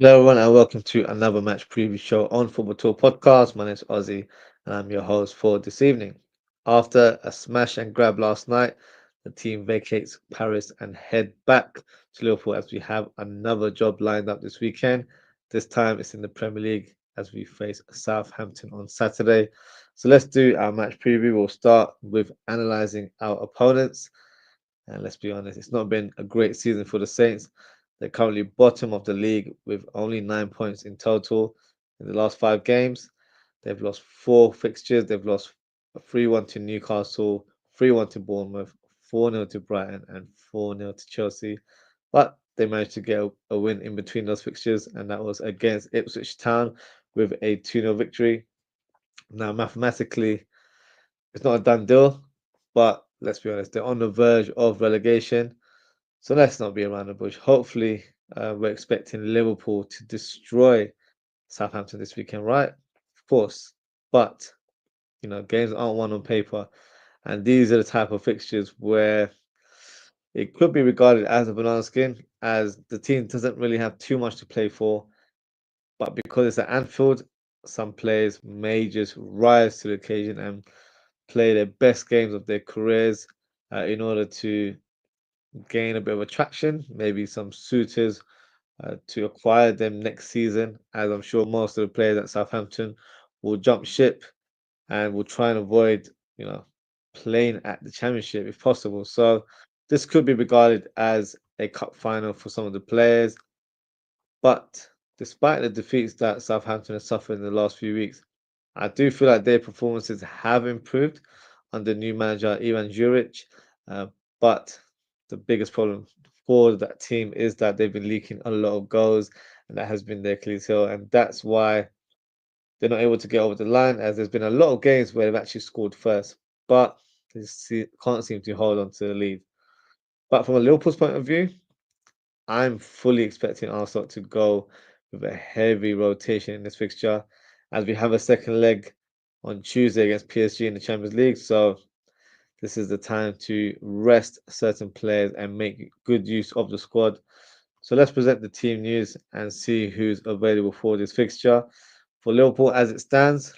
Hello, everyone, and welcome to another match preview show on Football Tour Podcast. My name is Ozzie, and I'm your host for this evening. After a smash and grab last night, the team vacates Paris and head back to Liverpool as we have another job lined up this weekend. This time it's in the Premier League as we face Southampton on Saturday. So let's do our match preview. We'll start with analysing our opponents. And let's be honest, it's not been a great season for the Saints. They're currently bottom of the league with only 9 points in total in the last 5 games. They've lost 4 fixtures. They've lost 3-1 to Newcastle, 3-1 to Bournemouth, 4-0 to Brighton, and 4-0 to Chelsea. But they managed to get a win in between those fixtures, and that was against Ipswich Town with a 2-0 victory. Now, mathematically, it's not a done deal, but let's be honest, they're on the verge of relegation. So let's not be around the bush. Hopefully, we're expecting Liverpool to destroy Southampton this weekend, right? Of course. But, games aren't won on paper. And these are the type of fixtures where it could be regarded as a banana skin, as the team doesn't really have too much to play for. But because it's at Anfield, some players may just rise to the occasion and play their best games of their careers in order to gain a bit of attraction, maybe some suitors to acquire them next season, as I'm sure most of the players at Southampton will jump ship and will try and avoid, you know, playing at the Championship if possible. So this could be regarded as a cup final for some of the players. But despite the defeats that Southampton has suffered in the last few weeks, I do feel like their performances have improved under new manager Ivan Juric. Uh, but the biggest problem for that team is that they've been leaking a lot of goals, and that has been their Achilles heel, and that's why they're not able to get over the line. As there's been a lot of games where they've actually scored first, but can't seem to hold on to the lead. But from a Liverpool's point of view, I'm fully expecting Arsenal to go with a heavy rotation in this fixture, as we have a second leg on Tuesday against PSG in the Champions League. So this is the time to rest certain players and make good use of the squad. So let's present the team news and see who's available for this fixture. For Liverpool, as it stands,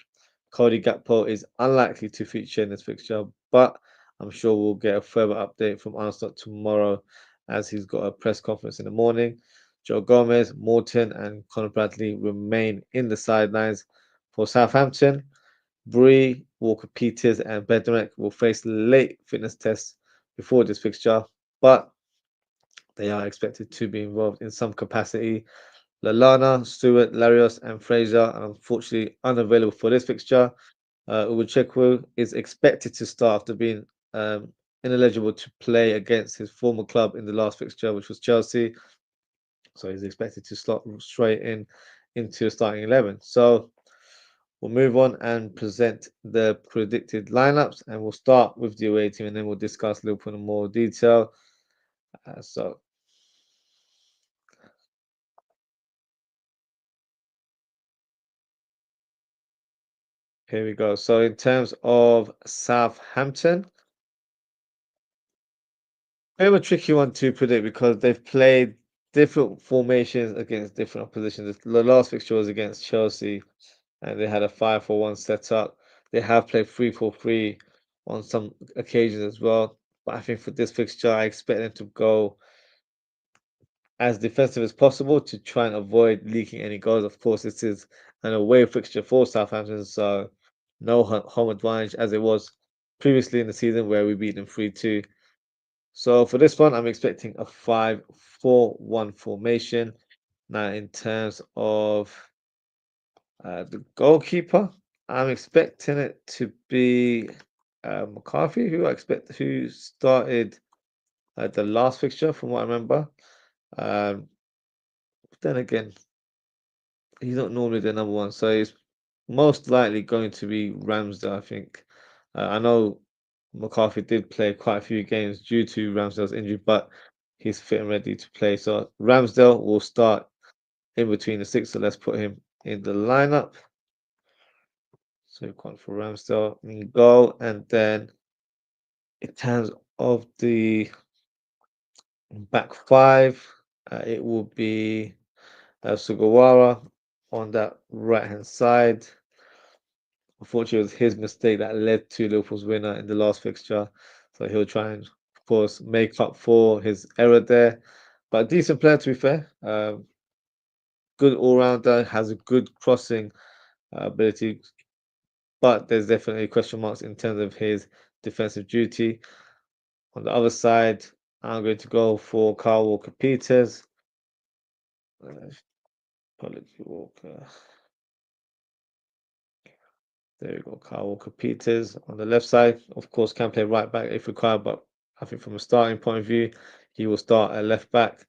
Cody Gakpo is unlikely to feature in this fixture, but I'm sure we'll get a further update from Arsenal tomorrow as he's got a press conference in the morning. Joe Gomez, Morton, and Conor Bradley remain in the sidelines. For Southampton, Bree, Walker Peters, and Bednarek will face late fitness tests before this fixture, but they are expected to be involved in some capacity. Lallana, Stewart, Larios, and Fraser are unfortunately unavailable for this fixture. Uwachekwu is expected to start after being ineligible to play against his former club in the last fixture, which was Chelsea. So he's expected to slot straight into the starting 11. So we'll move on and present the predicted lineups, and we'll start with the away team, and then we'll discuss Liverpool in more detail. So here we go. So in terms of Southampton, bit of a tricky one to predict because they've played different formations against different oppositions. The last fixture was against Chelsea, and they had a 5-4-1 setup. They have played 3-4-3 on some occasions as well. But I think for this fixture, I expect them to go as defensive as possible to try and avoid leaking any goals. Of course, this is an away fixture for Southampton, so no home advantage as it was previously in the season where we beat them 3-2. So for this one, I'm expecting a 5-4-1 formation. Now, in terms of the goalkeeper, I'm expecting it to be McCarthy, who started the last fixture, from what I remember. Um, then again, he's not normally the number one, so it's most likely going to be Ramsdale, I think. I know McCarthy did play quite a few games due to Ramsdale's injury, but he's fit and ready to play. So Ramsdale will start in between the six, so let's put him in the lineup. So we've gone for Ramsdale in goal, and then in terms of the back five, it will be Sugawara on that right hand side. Unfortunately, it was his mistake that led to Liverpool's winner in the last fixture. So he'll try and, of course, make up for his error there. But decent player, to be fair. Good all rounder, has a good crossing ability, but there's definitely question marks in terms of his defensive duty. On the other side, I'm going to go for Kyle Walker Peters. Walker. There we go, Kyle Walker Peters on the left side. Of course, can play right back if required, but I think from a starting point of view, he will start at left back.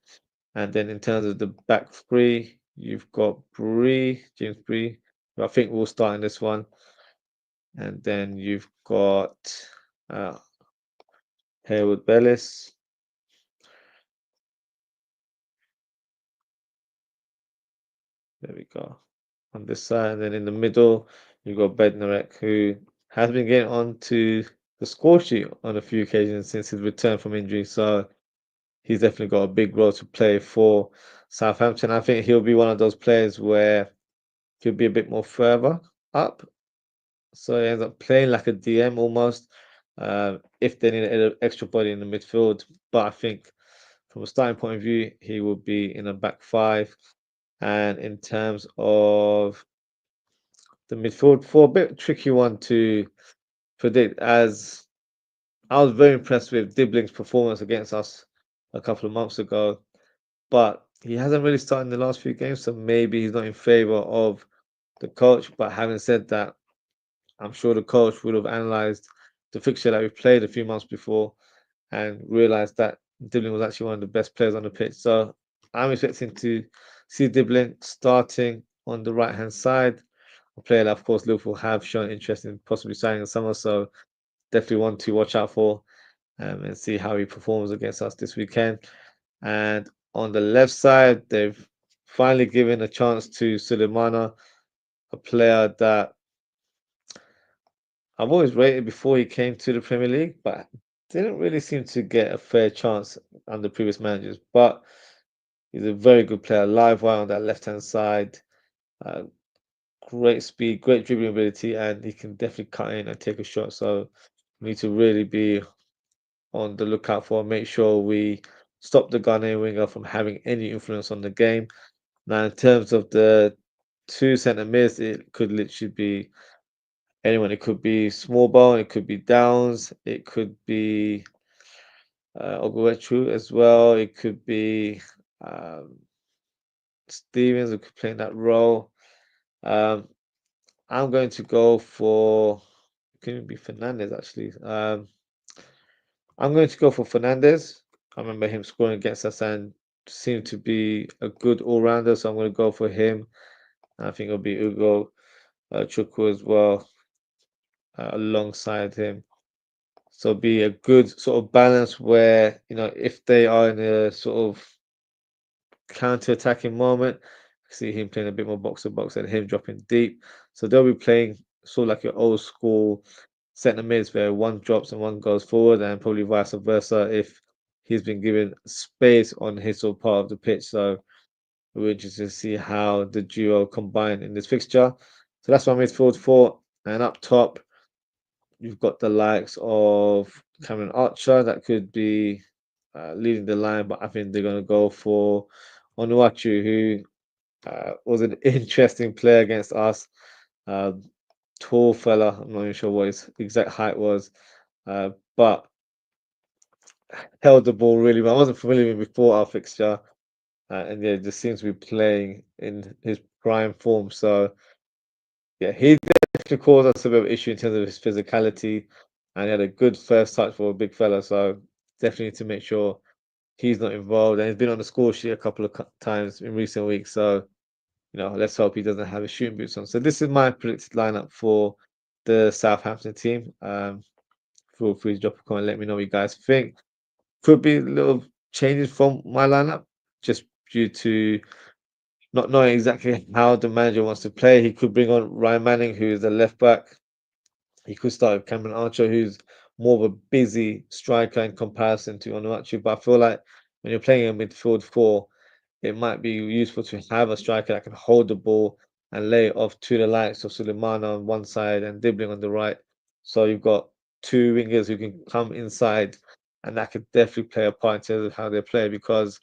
And then in terms of the back three, you've got James Bree, who I think will start in this one. And then you've got uh, Haywood Bellis. There we go. On this side, and then in the middle, you've got Bednarek, who has been getting on to the score sheet on a few occasions since his return from injury. So he's definitely got a big role to play for Southampton. I think he'll be one of those players where he'll be a bit more further up. So he ends up playing like a DM almost, if they need an extra body in the midfield. But I think from a starting point of view, he will be in a back five. And in terms of the midfield four, a bit tricky one to predict, as I was very impressed with Dibling's performance against us a couple of months ago, but he hasn't really started in the last few games, so maybe he's not in favour of the coach. But having said that, I'm sure the coach would have analysed the fixture that we played a few months before and realised that Dibling was actually one of the best players on the pitch. So I'm expecting to see Dibling starting on the right hand side. A player that, of course, Liverpool have shown interest in possibly signing in summer, so definitely one to watch out for and see how he performs against us this weekend. And on the left side, they've finally given a chance to Sulemana, a player that I've always rated before he came to the Premier League, but didn't really seem to get a fair chance under previous managers. But he's a very good player, live wire on that left hand side. Uh, Great speed, great dribbling ability, and he can definitely cut in and take a shot. So we need to really be on the lookout for, make sure we stop the Ghanaian winger from having any influence on the game. Now, in terms of the two centre mids, it could literally be anyone. It could be Small Bone, it could be Downs, it could be Ozwrld as well. It could be um, Stevens, who could play in that role. Um, I'm going to go for. It could even be Fernandez actually. I'm going to go for Fernandez. I remember him scoring against us and seemed to be a good all rounder, so I'm going to go for him. I think it'll be Ugo Chukwu as well alongside him. So be a good sort of balance where, if they are in a sort of counter-attacking moment, see him playing a bit more box to box and him dropping deep. So they'll be playing sort of like your old school centre mids where one drops and one goes forward, and probably vice versa if he's been given space on his sort of part of the pitch. So we're interested to see how the duo combine in this fixture. So that's my midfield four. And up top, you've got the likes of Cameron Archer that could be leading the line, but I think they're going to go for Onuachu, who was an interesting player against us. Um, Tall fella, I'm not even sure what his exact height was, but held the ball really well. I wasn't familiar with him before our fixture, and yeah, just seems to be playing in his prime form. So yeah, he definitely caused us a bit of issue in terms of his physicality, and he had a good first touch for a big fella. So definitely need to make sure he's not involved, and he's been on the score sheet a couple of times in recent weeks. So let's hope he doesn't have his shooting boots on. So this is my predicted lineup for the Southampton team. Feel free to drop a comment, let me know what you guys think. Could be little changes from my lineup, just due to not knowing exactly how the manager wants to play. He could bring on Ryan Manning, who is a left back. He could start with Cameron Archer, who's more of a busy striker in comparison to Onuachu. But I feel like when you're playing a midfield four, it might be useful to have a striker that can hold the ball and lay it off to the likes of Sulemana on one side and Dibbling on the right. So you've got two wingers who can come inside, and that could definitely play a part in terms of how they play because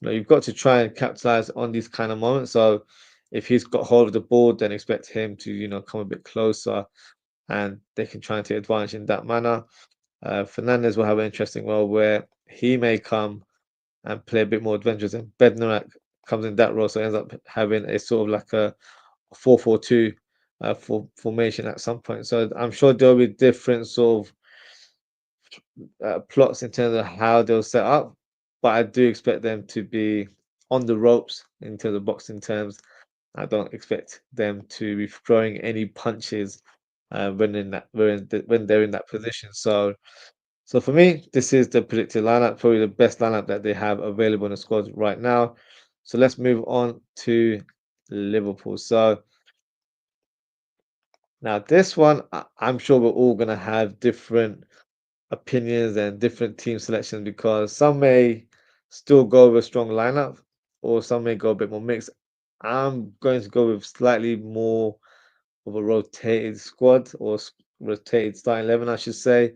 you've got to try and capitalize on these kind of moments. So if he's got hold of the ball, then expect him to, come a bit closer and they can try and take advantage in that manner. Fernandez will have an interesting role where he may come and play a bit more adventurous, and Bednarak comes in that role, so ends up having a sort of like a 4-4-2 formation at some point. So I'm sure there'll be different sort of plots in terms of how they'll set up, but I do expect them to be on the ropes in terms of boxing terms. I don't expect them to be throwing any punches when they're in that position. So for me, this is the predicted lineup, probably the best lineup that they have available in the squad right now. So let's move on to Liverpool. So now this one, I'm sure we're all gonna have different opinions and different team selections because some may still go with a strong lineup, or some may go a bit more mixed. I'm going to go with slightly more of a rotated squad or rotated starting 11, I should say.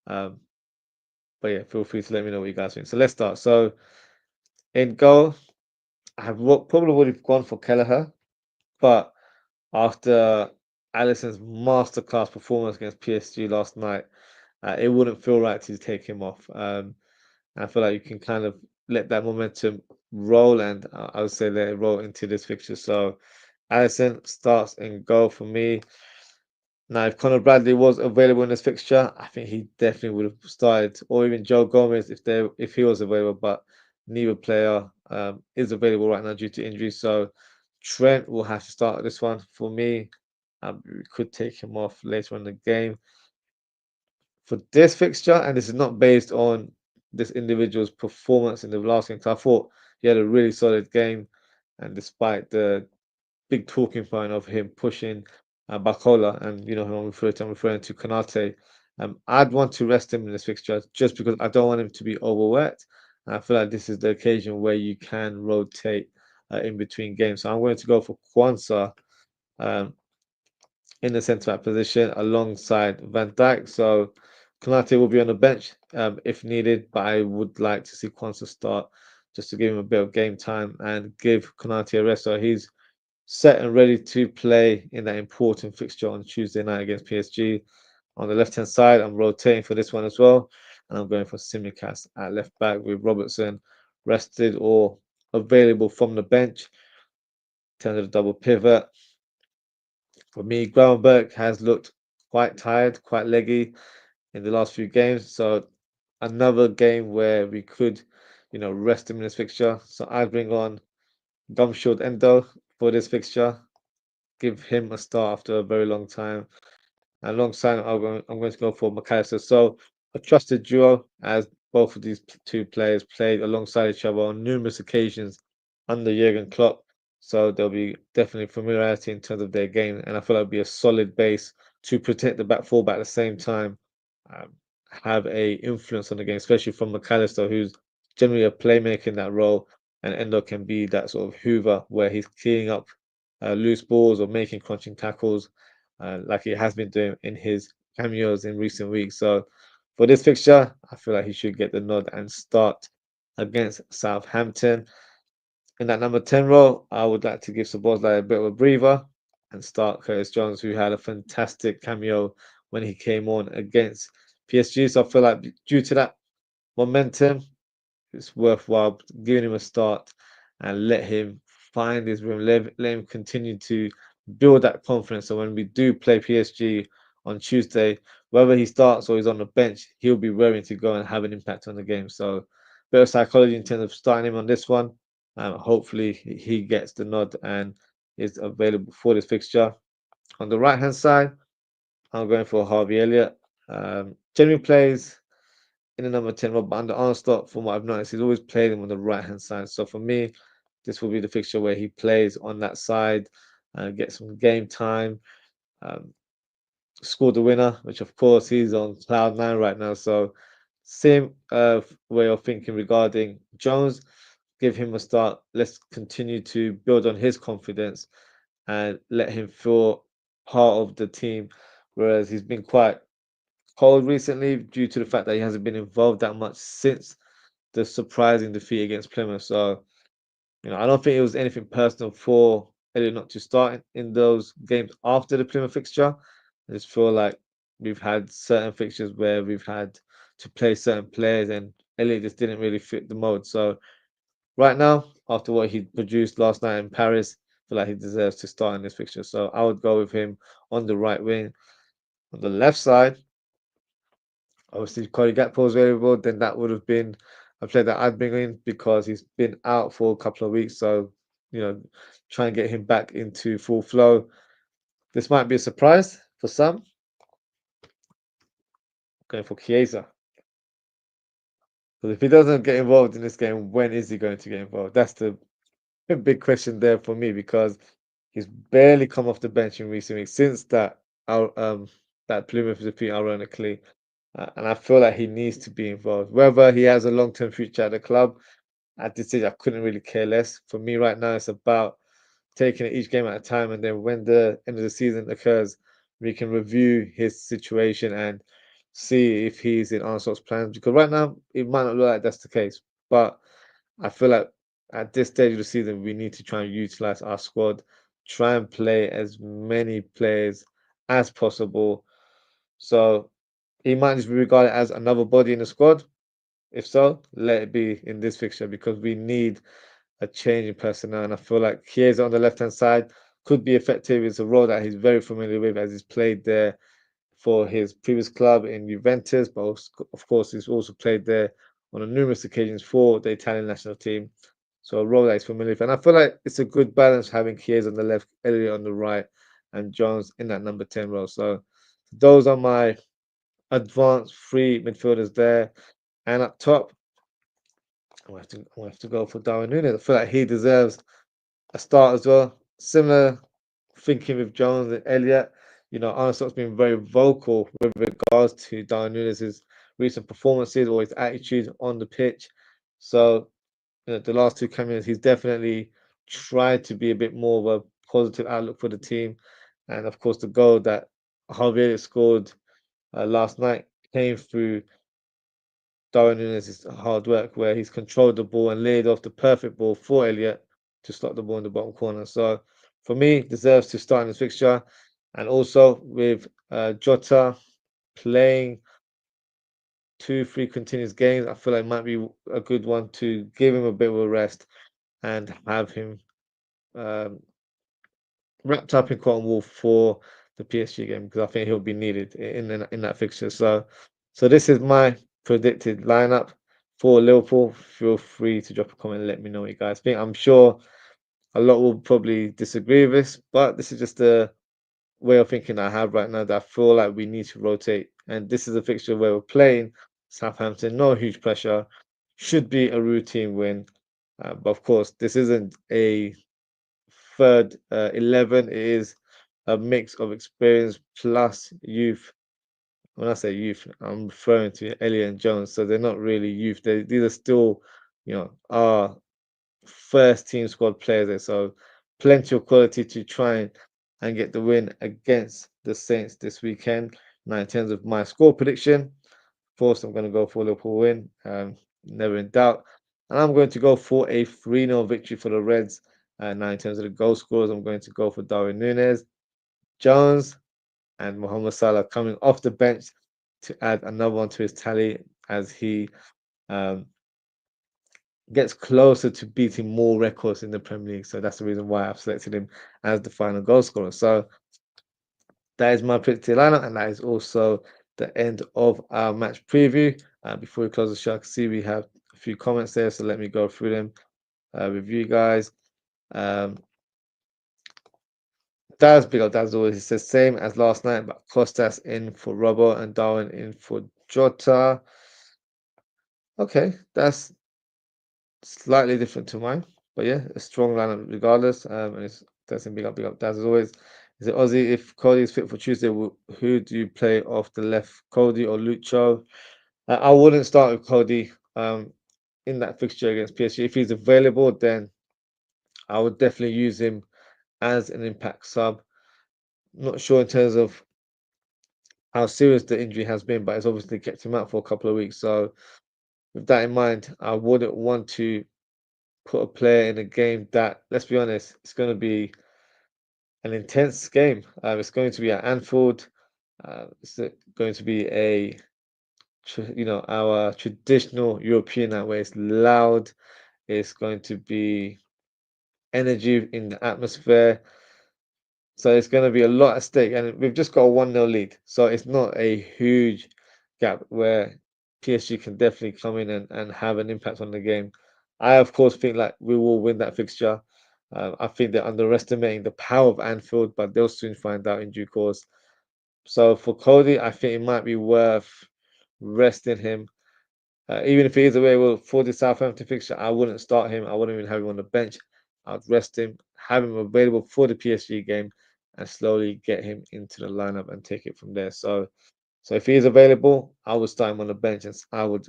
Um, but yeah, feel free to let me know what you guys think. So let's start. So in goal, probably would have gone for Kelleher, but after Alisson's masterclass performance against PSG last night, it wouldn't feel right to take him off. I feel like you can kind of let that momentum roll, and I would say let it roll into this fixture. So Alisson starts in goal for me. Now, if Conor Bradley was available in this fixture, I think he definitely would have started, or even Joe Gomez if he was available. But neither player is available right now due to injury. So Trent will have to start this one for me. We could take him off later in the game for this fixture, and this is not based on this individual's performance in the last game. 'Cause I thought he had a really solid game, and despite the big talking point of him pushing Bacola, and who I'm referring to Konate. I'd want to rest him in this fixture just because I don't want him to be overworked. And I feel like this is the occasion where you can rotate in between games. So I'm going to go for Kwanzaa um, in the centre back position alongside Van Dijk. So Konate will be on the bench if needed, but I would like to see Kwanzaa start just to give him a bit of game time and give Konate a rest. So he's set and ready to play in that important fixture on Tuesday night against PSG. On the left hand side, I'm rotating for this one as well, and I'm going for Simicast at left back with Robertson rested or available from the bench. In terms of the double pivot, for me, Gravenberg has looked quite tired, quite leggy in the last few games. So another game where we could, rest him in this fixture. So I bring on Gumshield Endo for this fixture, give him a start after a very long time. Alongside, I'm going to go for McAllister. So a trusted duo, as both of these two players played alongside each other on numerous occasions under Jurgen Klopp. So there'll be definitely familiarity in terms of their game, and I feel like it'll be a solid base to protect the back four, but at the same time um, have a influence on the game, especially from McAllister, who's generally a playmaker in that role, and Endo can be that sort of Hoover where he's cleaning up loose balls or making crunching tackles like he has been doing in his cameos in recent weeks. So for this fixture, I feel like he should get the nod and start against Southampton. In that number 10 role, I would like to give Szoboszlai a bit of a breather and start Curtis Jones, who had a fantastic cameo when he came on against PSG. So I feel like due to that momentum, it's worthwhile giving him a start and let him find his room, let him continue to build that confidence. So when we do play PSG on Tuesday, whether he starts or he's on the bench, he'll be raring to go and have an impact on the game. So bit of psychology in terms of starting him on this one. Hopefully he gets the nod and is available for this fixture. On the right hand side, I'm going for Harvey Elliott. Generally plays in the number 10 role, but under Armstrong, from what I've noticed, he's always played him on the right hand side. So for me, this will be the fixture where he plays on that side and get some game time, um, score the winner, which of course he's on cloud nine right now. So same way of thinking regarding Jones. give him a start. Let's continue to build on his confidence and let him feel part of the team. Whereas he's been quite cold recently due to the fact that he hasn't been involved that much since the surprising defeat against Plymouth. So, I don't think it was anything personal for Elliot not to start in those games after the Plymouth fixture. I just feel like we've had certain fixtures where we've had to play certain players and Elliot just didn't really fit the mode. So right now, after what he produced last night in Paris, I feel like he deserves to start in this fixture. So I would go with him on the right wing. On the left side, obviously Cody Gakpo is available, then that would have been a player that I'd bring in because he's been out for a couple of weeks. So, you know, try and get him back into full flow. This might be a surprise for some. Going for Chiesa. Because if he doesn't get involved in this game, when is he going to get involved? That's the big question there for me because he's barely come off the bench in recent weeks since that Plymouth defeat ironically. And I feel like he needs to be involved. Whether he has a long-term future at the club, at this stage, I couldn't really care less. For me right now, it's about taking it each game at a time, and then when the end of the season occurs, we can review his situation and see if he's in Arsenal's plans. Because right now, it might not look like that's the case, but I feel like at this stage of the season, we need to try and utilize our squad, try and play as many players as possible. So he might just be regarded as another body in the squad. If so, let it be in this fixture because we need a change in personnel. And I feel like Chiesa on the left hand side could be effective. It's a role that he's very familiar with as he's played there for his previous club in Juventus, but also, of course, he's also played there on numerous occasions for the Italian national team. So a role that he's familiar with. And I feel like it's a good balance having Chiesa on the left, Elliott on the right, and Jones in that number 10 role. So those are my advanced three midfielders there. And up top, I'm gonna have to go for Darwin Núñez. I feel like he deserves a start as well. Similar thinking with Jones and Elliott. Arnold's been very vocal with regards to Darwin Núñez's recent performances or his attitude on the pitch. So, the last two cameos, he's definitely tried to be a bit more of a positive outlook for the team. And of course, the goal that Javier scored last night came through Darwin Núñez's hard work, where he's controlled the ball and laid off the perfect ball for Elliott to slot the ball in the bottom corner. So for me, deserves to start in this fixture. And also with Jota playing 2, 3 continuous games, I feel like it might be a good one to give him a bit of a rest and have him um, wrapped up in cotton wool for the PSG game because I think he'll be needed in that fixture. So this is my predicted lineup for Liverpool. Feel free to drop a comment and let me know what you guys think. I'm sure a lot will probably disagree with this, but this is just the way of thinking I have right now that I feel like we need to rotate. And this is a fixture where we're playing Southampton, no huge pressure, should be a routine win. But of course, this isn't a third 11. It is a mix of experience plus youth. When I say youth, I'm referring to Elliot and Jones. So they're not really youth. These are still, our first team squad players there. So plenty of quality to try and get the win against the Saints this weekend. Now, in terms of my score prediction, of course, I'm going to go for Liverpool win. Never in doubt. And I'm going to go for a 3-0 victory for the Reds. Now, in terms of the goal scorers, I'm going to go for Darwin Núñez, Jones, and Mohamed Salah coming off the bench to add another one to his tally as he um, gets closer to beating more records in the Premier League. So that's the reason why I've selected him as the final goal scorer. So that is my predicted lineup, and that is also the end of our match preview. Before we close the show, I can see we have a few comments there, so let me go through them with you guys. Daz, big up Daz always. He says same as last night, but Costas in for Robbo and Darwin in for Jota. Okay, that's slightly different to mine, but yeah, a strong lineup regardless. And it's that's big up Daz as always. Is it Ozzy? If Cody is fit for Tuesday, who do you play off the left, Cody or Lucho? I wouldn't start with Cody. in that fixture against PSG. If he's available, then I would definitely use him as an impact sub. Not sure in terms of how serious the injury has been, but it's obviously kept him out for a couple of weeks. So with that in mind, I wouldn't want to put a player in a game that, let's be honest, it's going to be an intense game. It's going to be at Anfield. Going to be our traditional European that way. It's loud. It's going to be energy in the atmosphere. So it's going to be a lot at stake, and we've just got a 1-0 lead. So it's not a huge gap where PSG can definitely come in and have an impact on the game. I, of course, think like we will win that fixture. I think they're underestimating the power of Anfield, but they'll soon find out in due course. So for Cody, I think it might be worth resting him. Even if he is available for the Southampton fixture, I wouldn't start him. I wouldn't even have him on the bench. I'd rest him, have him available for the PSG game, and slowly get him into the lineup and take it from there. So if he is available, I would start him on the bench, and I would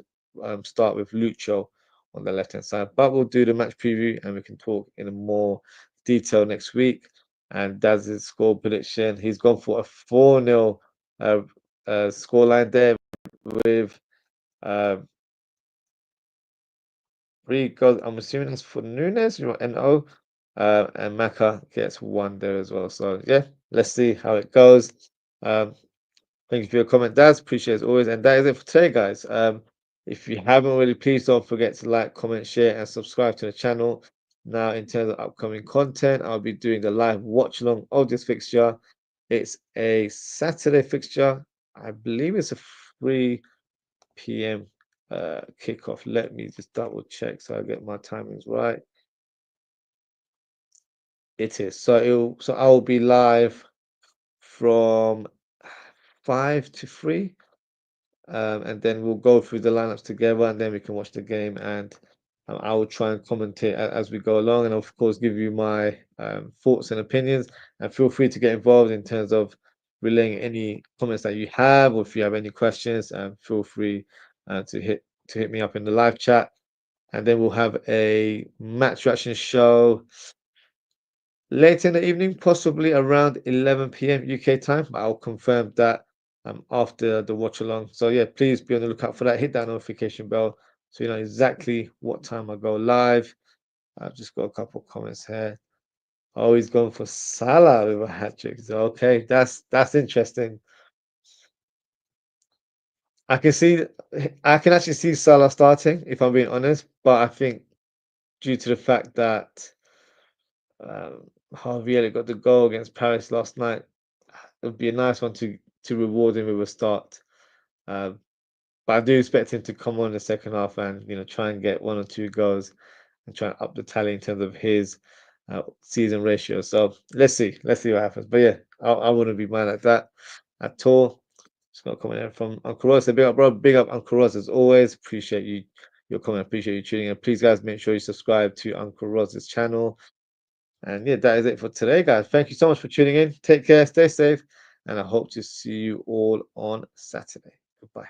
start with Lucho on the left hand side. But we'll do the match preview, and we can talk in a more detail next week. And Daz's score prediction, he's gone for a 4-0 scoreline there with. Um, 3 goals. I'm assuming that's for Nunes, NO. And Maka gets 1 there as well. So yeah, let's see how it goes. Thank you for your comment, Daz. Appreciate it as always. And that is it for today, guys. If you haven't already, please don't forget to like, comment, share, and subscribe to the channel. Now, in terms of upcoming content, I'll be doing the live watch along of this fixture. It's a Saturday fixture. I believe it's a 3 p.m. Kickoff. Let me just double check so I get my timings right. It is. So I will be live from 5 to 3. And then we'll go through the lineups together, and then we can watch the game. And I will try and commentate as we go along, and of course give you my thoughts and opinions. And feel free to get involved in terms of relaying any comments that you have, or if you have any questions, feel free to hit me up in the live chat. And then we'll have a match reaction show later in the evening, possibly around 11 p.m. UK time. I'll confirm that after the watch along. So yeah, please be on the lookout for that. Hit that notification bell so you know exactly what time I go live. I've just got a couple of comments here. Oh, he's going for Salah with a hat trick. So, okay, that's interesting. I can actually see Salah starting, if I'm being honest, but I think due to the fact that Harvey Elliott got the goal against Paris last night, it would be a nice one to reward him with a start. But I do expect him to come on in the second half and try and get 1 or 2 goals and try and up the tally in terms of his season ratio. So let's see what happens. But yeah, I wouldn't be mad at that at all. Just got a comment here from Uncle Ross. Big up, bro. Big up, Uncle Ross, as always. Appreciate you, your comment. Appreciate you tuning in. Please, guys, make sure you subscribe to Uncle Ross's channel. And yeah, that is it for today, guys. Thank you so much for tuning in. Take care, stay safe, and I hope to see you all on Saturday. Goodbye.